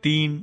3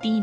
3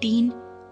3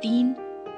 3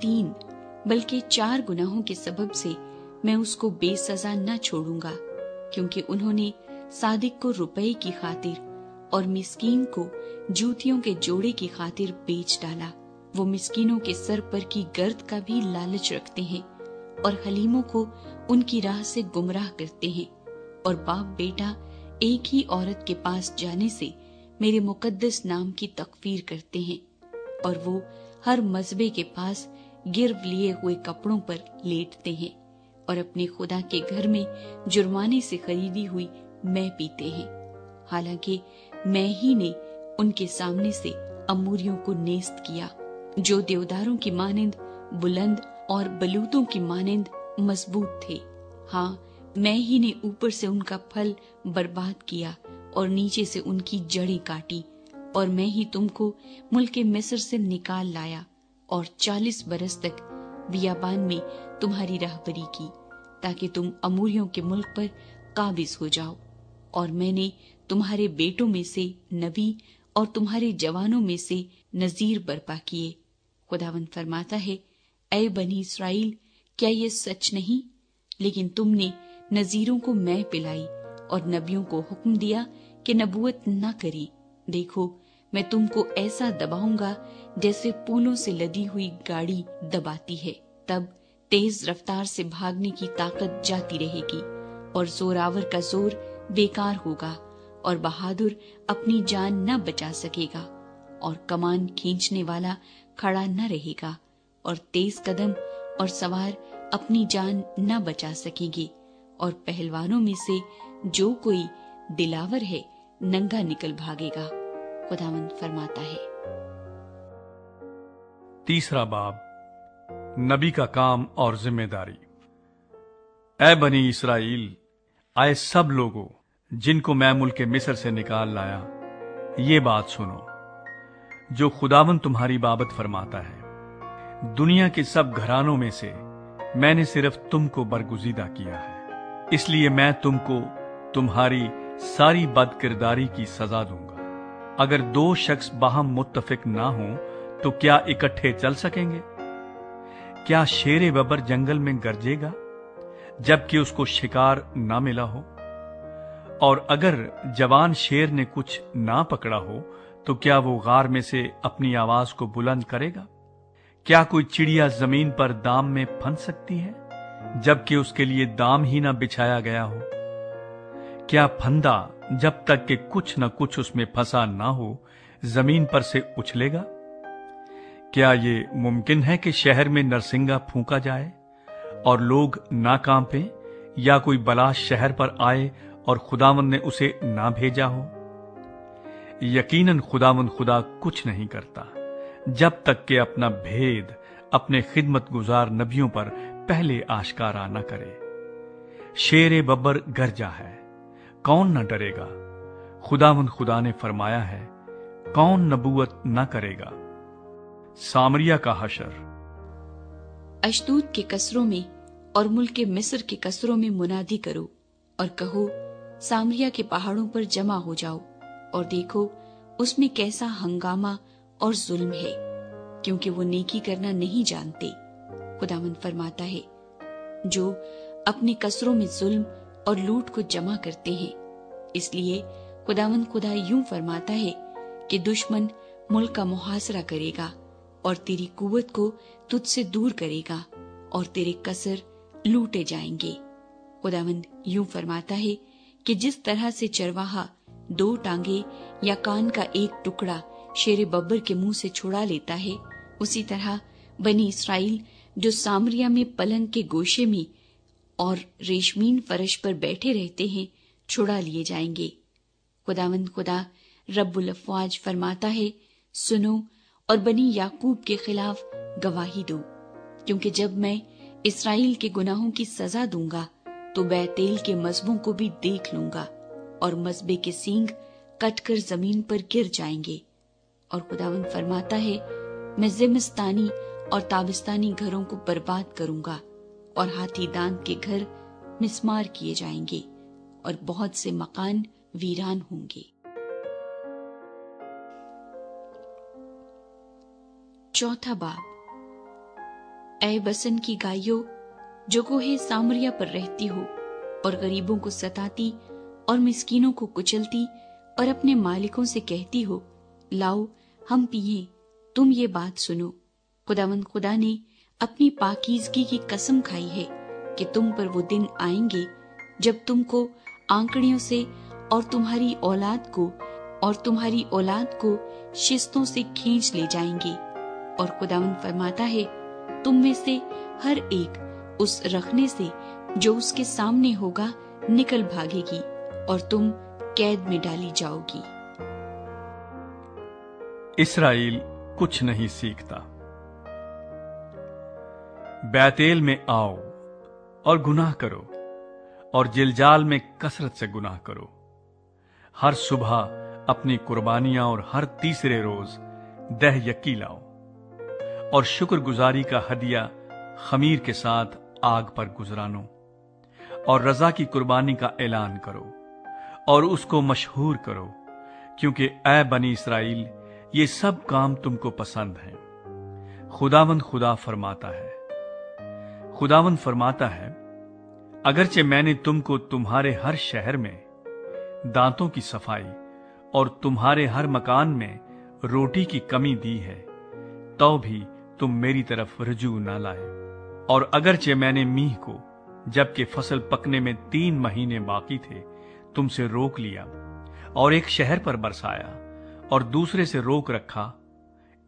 3 بلکہ 4 گناہوں کے سبب سے میں اس کو بے سزا نہ چھوڑوں گا، کیونکہ انہوں نے صادق کو روپے کی خاطر اور مسکین کو جوتیوں کے جوڑے کی خاطر بیچ ڈالا۔ وہ مسکینوں کے سر پر کی گرد کا بھی لالچ رکھتے ہیں اور حلیموں کو ان کی راہ سے گمراہ کرتے ہیں، اور باپ بیٹا ایک ہی عورت کے پاس جانے سے میرے مقدس نام کی تکفیر کرتے ہیں، اور وہ ہر مذبے کے پاس گرو لیے ہوئے کپڑوں پر لیٹتے ہیں، اور اپنے خدا کے گھر میں جرمانے سے خریدی ہوئی میں پیتے ہیں، حالانکہ میں ہی نے ان کے سامنے سے اموریوں کو نیست کیا، جو دیوداروں کی مانند بلند اور بلوتوں کی مانند مضبوط تھے۔ ہاں، میں ہی نے اوپر سے ان کا پھل برباد کیا اور نیچے سے ان کی جڑیں کاٹی، اور میں ہی تم کو ملک مصر سے نکال لایا اور 40 برس تک بیابان میں تمہاری راہبری کی، تاکہ تم اموریوں کے ملک پر قابض ہو جاؤ، اور میں نے تمہارے بیٹوں میں سے نبی اور تمہارے جوانوں میں سے نذیر برپا کیے۔ خداوند فرماتا ہے، اے بنی اسرائیل، کیا یہ سچ نہیں؟ لیکن تم نے نذیروں کو میں پلائی اور نبیوں کو حکم دیا کہ نبوت نہ کری۔ دیکھو، میں تم کو ایسا دباؤں گا جیسے پولوں سے لدی ہوئی گاڑی دباتی ہے، تب تیز رفتار سے بھاگنے کی طاقت جاتی رہے گی، اور زوراور کا زور بیکار ہوگا، اور بہادر اپنی جان نہ بچا سکے گا، اور کمان کھینچنے والا کھڑا نہ رہے گا، اور تیز قدم اور سوار اپنی جان نہ بچا سکیں گے، اور پہلوانوں میں سے جو کوئی دلاور ہے ننگا نکل بھاگے گا۔ خداوند فرماتا ہے۔ تیسرا باب، نبی کا کام اور ذمہ داری۔ اے بنی اسرائیل، آئے سب لوگوں جن کو میں ملک مصر سے نکال لایا، یہ بات سنو جو خداوند تمہاری بابت فرماتا ہے۔ دنیا کے سب گھرانوں میں سے میں نے صرف تم کو برگزیدہ کیا ہے، اس لیے میں تم کو تمہاری ساری بد کرداری کی سزا دوں گا۔ اگر 2 شخص باہم متفق نہ ہوں تو کیا اکٹھے چل سکیں گے؟ کیا شیر ببر جنگل میں گرجے گا جبکہ اس کو شکار نہ ملا ہو؟ اور اگر جوان شیر نے کچھ نہ پکڑا ہو تو کیا وہ غار میں سے اپنی آواز کو بلند کرے گا؟ کیا کوئی چڑیا زمین پر دام میں پھنس سکتی ہے جبکہ اس کے لیے دام ہی نہ بچھایا گیا ہو؟ کیا پھندا جب تک کہ کچھ نہ کچھ اس میں پھنسا نہ ہو زمین پر سے اچھلے گا؟ کیا یہ ممکن ہے کہ شہر میں نرسنگا پھونکا جائے اور لوگ نہ کانپیں، یا کوئی بلا شہر پر آئے اور خداوند نے اسے نہ بھیجا ہو؟ یقیناً خداوند خدا کچھ نہیں کرتا جب تک کہ اپنا بھید اپنے خدمت گزار نبیوں پر پہلے آشکارا نہ کرے۔ شیر ببر گرجا ہے، کون نہ ڈرے گا؟ خداوند خدا نے فرمایا ہے، کون نبوت نہ کرے گا؟ سامریہ کا حشر۔ اشدود کے قصروں میں اور ملک مصر کے قصروں میں منادی کرو اور کہو، سامریہ کے پہاڑوں پر جمع ہو جاؤ اور دیکھو اس میں کیسا ہنگامہ اور ظلم ہے، کیونکہ وہ نیکی کرنا نہیں جانتے۔ خداوند فرماتا ہے، جو اپنے قصروں میں ظلم اور لوٹ کو جمع کرتے ہیں۔ اس لیے خداوند خدا یوں فرماتا ہے کہ دشمن ملک کا محاصرہ کرے گا اور تیری قوت کو تجھ سے دور کرے گا اور تیرے قصر لوٹے جائیں گے۔ خداوند یوں فرماتا ہے کہ جس طرح سے چرواہا 2 ٹانگیں یا کان کا ایک ٹکڑا شیر ببر کے منہ سے چھڑا لیتا ہے، اسی طرح بنی اسرائیل جو سامریہ میں پلنگ کے گوشے میں اور ریشمین فرش پر بیٹھے رہتے ہیں چھڑا لیے جائیں گے۔ خداوند خدا رب الافواج فرماتا ہے، سنو اور بنی یعقوب کے خلاف گواہی دو، کیونکہ جب میں اسرائیل کے گناہوں کی سزا دوں گا تو بیتیل کے مذبوں کو بھی دیکھ لوں گا اور مذبے کے سینگ کٹ کر زمین پر گر جائیں گے۔ اور خداوند فرماتا ہے، میں زمستانی اور تابستانی گھروں کو برباد کروں گا اور ہاتھی دانت کے گھر مسمار کیے جائیں گے اور بہت سے مکان ویران ہوں گے۔ چوتھا باب، اے بسن کی گائیوں جو کوہ سامریا پر رہتی ہو اور غریبوں کو ستاتی اور مسکینوں کو کچلتی اور اپنے مالکوں سے کہتی ہو لاؤ ہم پیئیں، تم یہ بات سنو، خداوند خدا نے اپنی پاکیزگی کی قسم کھائی ہے کہ تم پر وہ دن آئیں گے جب تم کو آنکڑیوں سے اور تمہاری اولاد کو شستوں سے کھینچ لے جائیں گے، اور خداوند فرماتا ہے تم میں سے ہر ایک اس رکھنے سے جو اس کے سامنے ہوگا نکل بھاگے گی اور تم قید میں ڈالی جاؤ گی۔ اسرائیل کچھ نہیں سیکھتا۔ بیتیل میں آؤ اور گناہ کرو اور جلجال میں کثرت سے گناہ کرو۔ ہر صبح اپنی قربانیاں اور ہر تیسرے روز دہ یکی لاؤ اور شکر گزاری کا ہدیہ خمیر کے ساتھ آگ پر گزرانو، اور رضا کی قربانی کا اعلان کرو اور اس کو مشہور کرو، کیونکہ اے بنی اسرائیل یہ سب کام تم کو پسند ہیں۔ خداوند خدا فرماتا ہے اگرچہ میں نے تم کو تمہارے ہر شہر میں دانتوں کی صفائی اور تمہارے ہر مکان میں روٹی کی کمی دی ہے، تو بھی تم میری طرف رجوع نہ لائے۔ اور اگرچہ میں نے میہ کو جبکہ فصل پکنے میں 3 مہینے باقی تھے تم سے روک لیا اور ایک شہر پر برسایا اور دوسرے سے روک رکھا،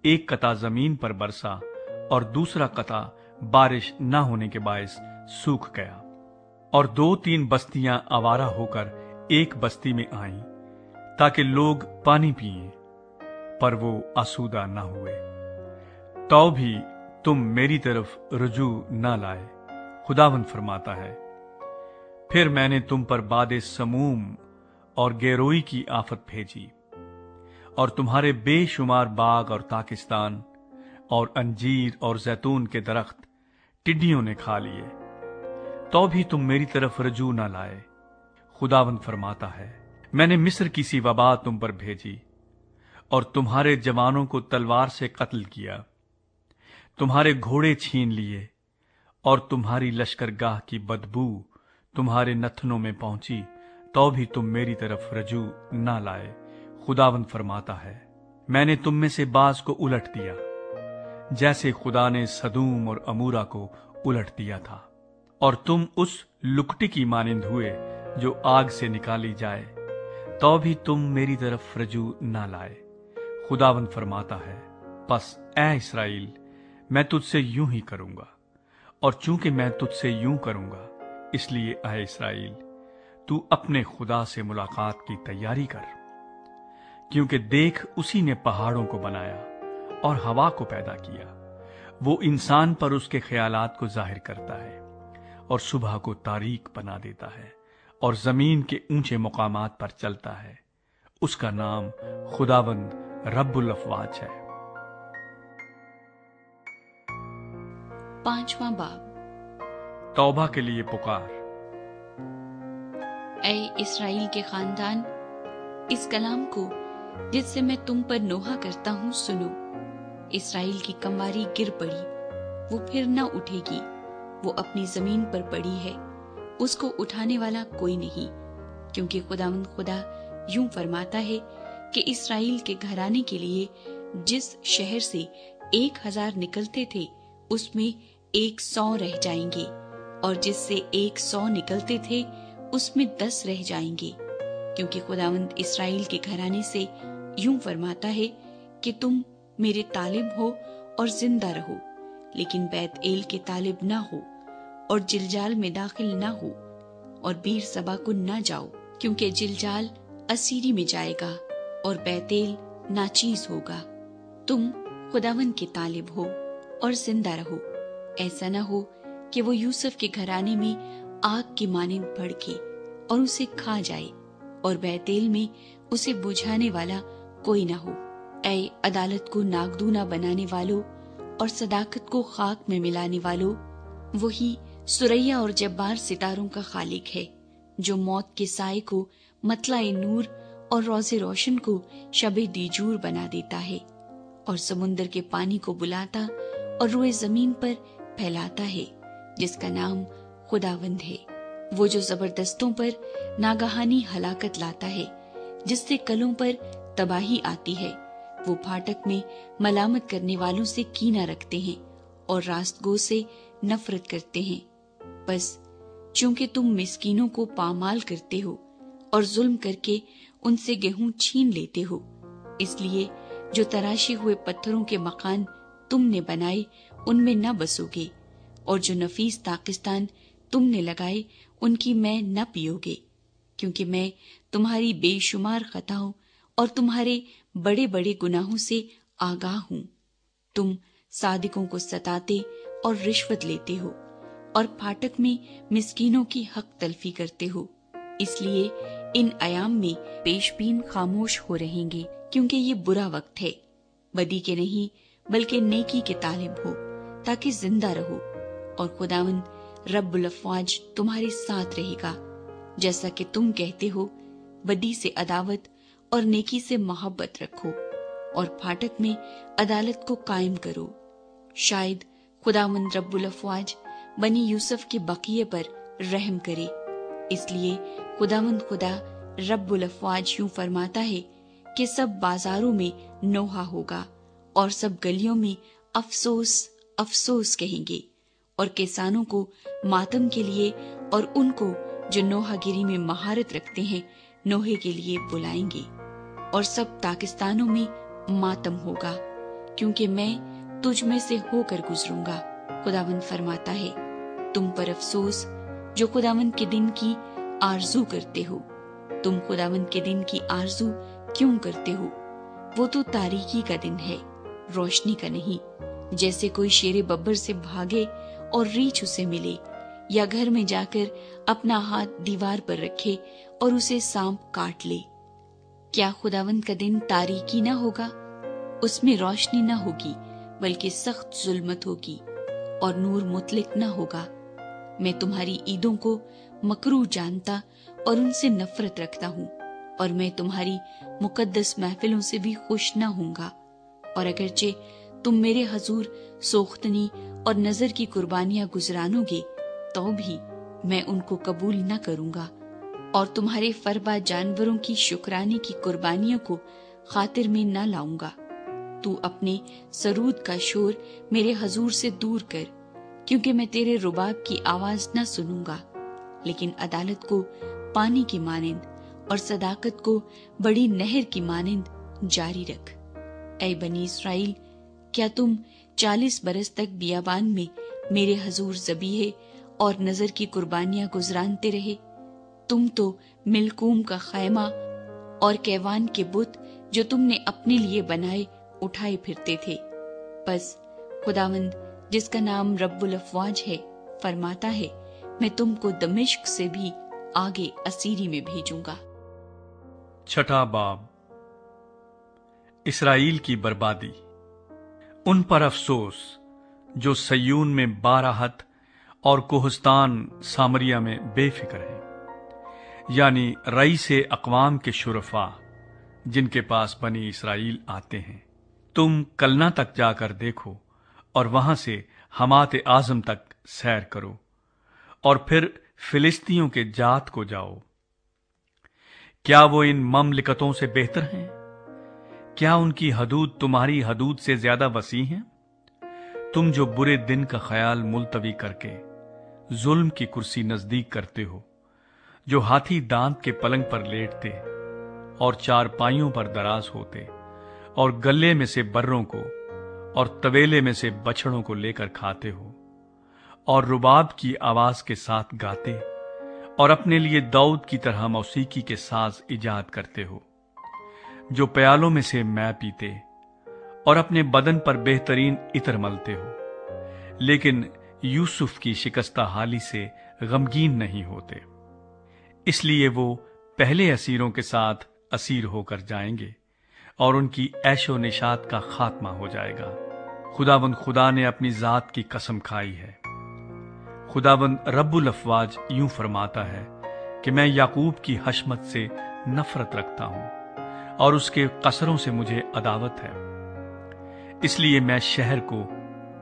ایک قطع زمین پر برسا اور دوسرا قطع بارش نہ ہونے کے باعث سوکھ گیا، اور 2-3 بستیاں آوارہ ہو کر ایک بستی میں آئیں تاکہ لوگ پانی پئیں، پر وہ آسودہ نہ ہوئے، تو بھی تم میری طرف رجوع نہ لائے، خداوند فرماتا ہے۔ پھر میں نے تم پر باد سموم اور گیروئی کی آفت بھیجی، اور تمہارے بے شمار باغ اور تاکستان اور انجیر اور زیتون کے درخت ٹڈیوں نے کھا لیے، تو بھی تم میری طرف رجوع نہ لائے، خداوند فرماتا ہے۔ میں نے مصر کی سی وبا تم پر بھیجی اور تمہارے جوانوں کو تلوار سے قتل کیا، تمہارے گھوڑے چھین لیے، اور تمہاری لشکرگاہ کی بدبو تمہارے نتنوں میں پہنچی، تو بھی تم میری طرف رجوع نہ لائے، خداوند فرماتا ہے۔ میں نے تم میں سے بعض کو الٹ دیا جیسے خدا نے سدوم اور امورا کو الٹ دیا تھا، اور تم اس لکٹی کی مانند ہوئے جو آگ سے نکالی جائے، تو بھی تم میری طرف رجوع نہ لائے، خداوند فرماتا ہے۔ پس اے اسرائیل میں تجھ سے یوں ہی کروں گا، اور چونکہ میں تجھ سے یوں کروں گا، اس لیے اے اسرائیل تو اپنے خدا سے ملاقات کی تیاری کر، کیونکہ دیکھ اسی نے پہاڑوں کو بنایا اور ہوا کو پیدا کیا، وہ انسان پر اس کے خیالات کو ظاہر کرتا ہے اور صبح کو تاریک بنا دیتا ہے اور زمین کے اونچے مقامات پر چلتا ہے، اس کا نام خداوند رب الافواج ہے۔ 5واں باب، توبہ کے لیے پکار۔ اے اسرائیل کے خاندان، اس کلام کو جس سے میں تم پر نوحہ کرتا ہوں سنو۔ اسرائیل کی کمواری گر پڑی، وہ پھر نہ اٹھے گی، وہ اپنی زمین پر پڑی ہے، اس کو اٹھانے والا کوئی نہیں، کیونکہ خداوند خدا یوں فرماتا ہے کہ اسرائیل کے گھرانے کے لیے جس شہر سے 1000 نکلتے تھے اس میں 100 رہ جائیں گے، اور جس سے 100 نکلتے تھے اس میں 10 رہ جائیں گے، کیونکہ خداوند اسرائیل کے گھرانے سے یوں فرماتا ہے کہ تم میرے طالب ہو اور زندہ رہو، لیکن بیت ایل کے طالب نہ ہو، اور جلجال میں داخل نہ ہو، اور بیر سبا کو نہ جاؤ، کیونکہ جلجال اسیری میں جائے گا اور بیت ایل ناچیز ہوگا۔ تم خداوند کے طالب ہو اور زندہ رہو، ایسا نہ ہو کہ وہ یوسف کے گھرانے میں آگ کی مانند بھڑکے اور اسے کھا جائے، اور بیت ایل میں اسے بجھانے والا کوئی نہ ہو۔ اے عدالت کو ناگدونا بنانے والو اور صداقت کو خاک میں ملانے والو، وہی سریا اور جبار ستاروں کا خالق ہے، جو موت کے سائے کو مطلع نور اور روز روشن کو شب دیجور بنا دیتا ہے، اور سمندر کے پانی کو بلاتا اور روئے زمین پر پھیلاتا ہے جس کا نام خداوند ہے، وہ جو زبردستوں پر ناگہانی ہلاکت لاتا ہے، جس سے کلوں پر تباہی آتی ہے۔ وہ پھاٹک میں ملامت کرنے والوں سے کینہ رکھتے ہیں اور راست گو سے نفرت کرتے ہیں۔ بس چونکہ تم مسکینوں کو پامال کرتے ہو اور ظلم کر کے ان سے گیہوں چھین لیتے ہو، اس لیے جو تراشے ہوئے پتھروں کے مکان تم نے بنائے ان میں نہ بسو گے، اور جو نفیس طاقستان تم نے لگائے ان کی میں نہ پیو گے، کیونکہ میں تمہاری بے شمار خطاؤں اور تمہارے بڑے بڑے گناہوں سے آگاہ ہوں۔ تم صادقوں کو ستاتے اور رشوت لیتے ہو اور پھاٹک میں مسکینوں کی حق تلفی کرتے ہو، اس لیے ان ایام میں پیش بین خاموش ہو رہیں گے، کیونکہ یہ برا وقت ہے۔ بدی کے نہیں بلکہ نیکی کے طالب ہو تاکہ زندہ رہو، اور خداوند رب الافواج تمہارے ساتھ رہے گا، جیسا کہ تم کہتے ہو۔ بدی سے عداوت اور نیکی سے محبت رکھو، اور پھاٹک میں عدالت کو قائم کرو۔ شاید خداوند رب الافواج بنی یوسف کے بقیے پر رحم کرے۔ اس لیے خداوند خدا رب الافواج یوں فرماتا ہے کہ سب بازاروں میں نوحہ ہوگا، اور سب گلیوں میں افسوس افسوس کہیں گے، اور کسانوں کو ماتم کے لیے اور ان کو جو نوحہ گیری میں مہارت رکھتے ہیں نوحے کے لیے بلائیں گے، اور سب پاکستانوں میں ماتم ہوگا، کیونکہ میں تجھ میں سے ہو کر گزروں گا، خداوند فرماتا ہے۔ تم پر افسوس جو خداوند کے دن کی آرزو کرتے ہو۔ تم خداوند کے دن کی آرزو کیوں کرتے ہو؟ وہ تو تاریکی کا دن ہے، روشنی کا نہیں۔ جیسے کوئی شیر ببر سے بھاگے اور ریچھ اسے ملے، یا گھر میں جا کر اپنا ہاتھ دیوار پر رکھے اور اسے سانپ کاٹ لے۔ کیا خداوند کا دن تاریکی نہ ہوگا؟ اس میں روشنی نہ ہوگی بلکہ سخت ظلمت ہوگی، اور نور مطلق نہ ہوگا۔ میں تمہاری عیدوں کو مکروہ جانتا اور ان سے نفرت رکھتا ہوں، اور میں تمہاری مقدس محفلوں سے بھی خوش نہ ہوں گا، اور اگرچہ تم میرے حضور سوختنی اور نظر کی قربانیاں گزرانو گے تو بھی میں ان کو قبول نہ کروں گا، اور تمہارے فربا جانوروں کی شکرانے کی قربانیوں کو خاطر میں نہ لاؤں گا۔ تو اپنے سرود کا شور میرے حضور سے دور کر، کیونکہ میں تیرے رباب کی آواز نہ سنوں گا، لیکن عدالت کو پانی کی مانند اور صداقت کو بڑی نہر کی مانند جاری رکھ۔ اے بنی اسرائیل، کیا تم 40 برس تک بیابان میں میرے حضور ذبیحے اور نذر کی قربانیاں گزرانتے رہے؟ تم تو ملکوم کا خیمہ اور کیوان کے بت جو تم نے اپنے لیے بنائے اٹھائے پھرتے تھے۔ بس خداوند جس کا نام رب الافواج ہے فرماتا ہے، میں تم کو دمشق سے بھی آگے اسیری میں بھیجوں گا۔ چھٹا باب، اسرائیل کی بربادی۔ ان پر افسوس جو سیون میں باراحت اور کوہستان سامریا میں بے فکر ہیں، یعنی رئیس اقوام کے شرفاء جن کے پاس بنی اسرائیل آتے ہیں۔ تم کلنا تک جا کر دیکھو، اور وہاں سے حمات اعظم تک سیر کرو، اور پھر فلسطینیوں کے جات کو جاؤ۔ کیا وہ ان مملکتوں سے بہتر ہیں؟ کیا ان کی حدود تمہاری حدود سے زیادہ وسیع ہیں؟ تم جو برے دن کا خیال ملتوی کر کے ظلم کی کرسی نزدیک کرتے ہو، جو ہاتھی دانت کے پلنگ پر لیٹتے اور چار پائیوں پر دراز ہوتے، اور گلے میں سے بروں کو اور طویلے میں سے بچڑوں کو لے کر کھاتے ہو، اور رباب کی آواز کے ساتھ گاتے اور اپنے لیے داؤد کی طرح موسیقی کے ساز ایجاد کرتے ہو، جو پیالوں میں سے مے پیتے اور اپنے بدن پر بہترین عطر ملتے ہو، لیکن یوسف کی شکستہ حالی سے غمگین نہیں ہوتے، اس لیے وہ پہلے اسیروں کے ساتھ اسیر ہو کر جائیں گے، اور ان کی عیش و نشاط کا خاتمہ ہو جائے گا۔ خداوند خدا نے اپنی ذات کی قسم کھائی ہے، خداوند رب الافواج یوں فرماتا ہے کہ میں یعقوب کی حشمت سے نفرت رکھتا ہوں، اور اس کے قصروں سے مجھے عداوت ہے، اس لیے میں شہر کو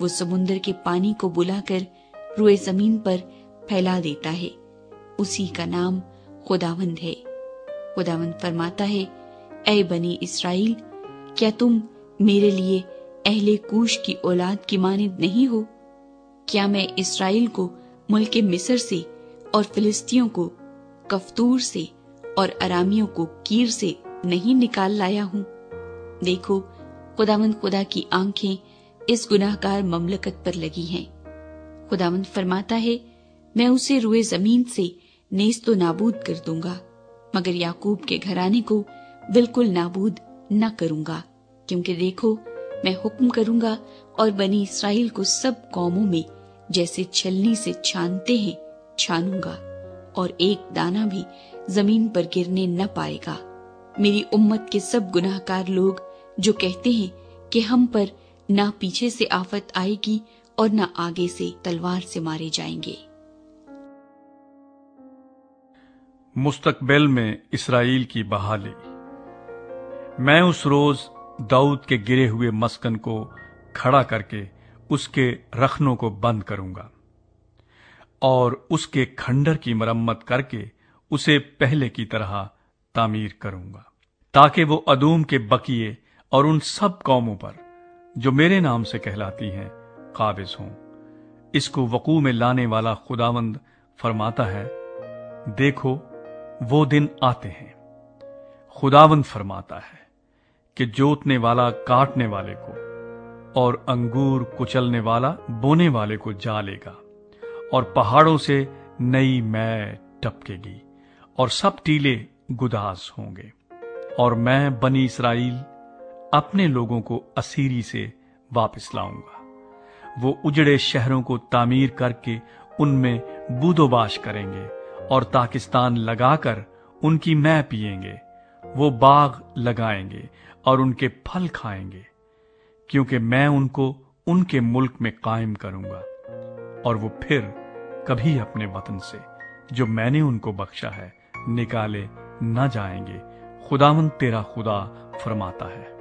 وہ سمندر کے پانی کو بلا کر روئے زمین پر پھیلا دیتا ہے، اسی کا نام خداوند ہے۔ خداوند فرماتا ہے، اے بنی اسرائیل، کیا تم میرے لیے اہل کوش کی اولاد کی مانند نہیں ہو؟ کیا میں اسرائیل کو ملک مصر سے اور فلسطینیوں کو کفتور سے اور ارامیوں کو کیر سے نہیں نکال لایا ہوں؟ دیکھو، خداوند خدا کی آنکھیں اس گناہگار مملکت پر لگی ہیں۔ خداوند فرماتا ہے، میں اسے روئے زمین سے نیست و نابود کر دوں گا، مگر یعقوب کے گھرانے کو بالکل نابود نہ کروں گا، کیونکہ دیکھو، میں حکم کروں گا اور بنی اسرائیل کو سب قوموں میں جیسے چھلنی سے چھانتے ہیں چھانوں گا، اور ایک دانہ بھی زمین پر گرنے نہ پائے گا۔ میری امت کے سب گناہگار لوگ جو کہتے ہیں کہ ہم پر نہ پیچھے سے آفت آئے گی اور نہ آگے سے تلوار سے مارے جائیں گے۔ مستقبل میں اسرائیل کی بحالی۔ میں اس روز داؤد کے گرے ہوئے مسکن کو کھڑا کر کے اس کے رخنوں کو بند کروں گا اور اس کے کھنڈر کی مرمت کر کے اسے پہلے کی طرح تعمیر کروں گا، تاکہ وہ ادوم کے بقیے اور ان سب قوموں پر جو میرے نام سے کہلاتی ہیں قابض ہوں۔ اس کو وقوع میں لانے والا خداوند فرماتا ہے، دیکھو وہ دن آتے ہیں، خداوند فرماتا ہے، کہ جوتنے والا کاٹنے والے کو اور انگور کچلنے والا بونے والے کو جا لے گا، اور پہاڑوں سے نئی مے ٹپکے گی اور سب ٹیلے گداز ہوں گے، اور میں بنی اسرائیل اپنے لوگوں کو اسیری سے واپس لاؤں گا۔ وہ اجڑے شہروں کو تعمیر کر کے ان میں بود و باش کریں گے اور تاکستان لگا کر ان کی مے پیئیں گے۔ وہ باغ لگائیں گے اور ان کے پھل کھائیں گے، کیونکہ میں ان کو ان کے ملک میں قائم کروں گا، اور وہ پھر کبھی اپنے وطن سے جو میں نے ان کو بخشا ہے نکالے نہ جائیں گے۔ خداوند تیرا خدا فرماتا ہے۔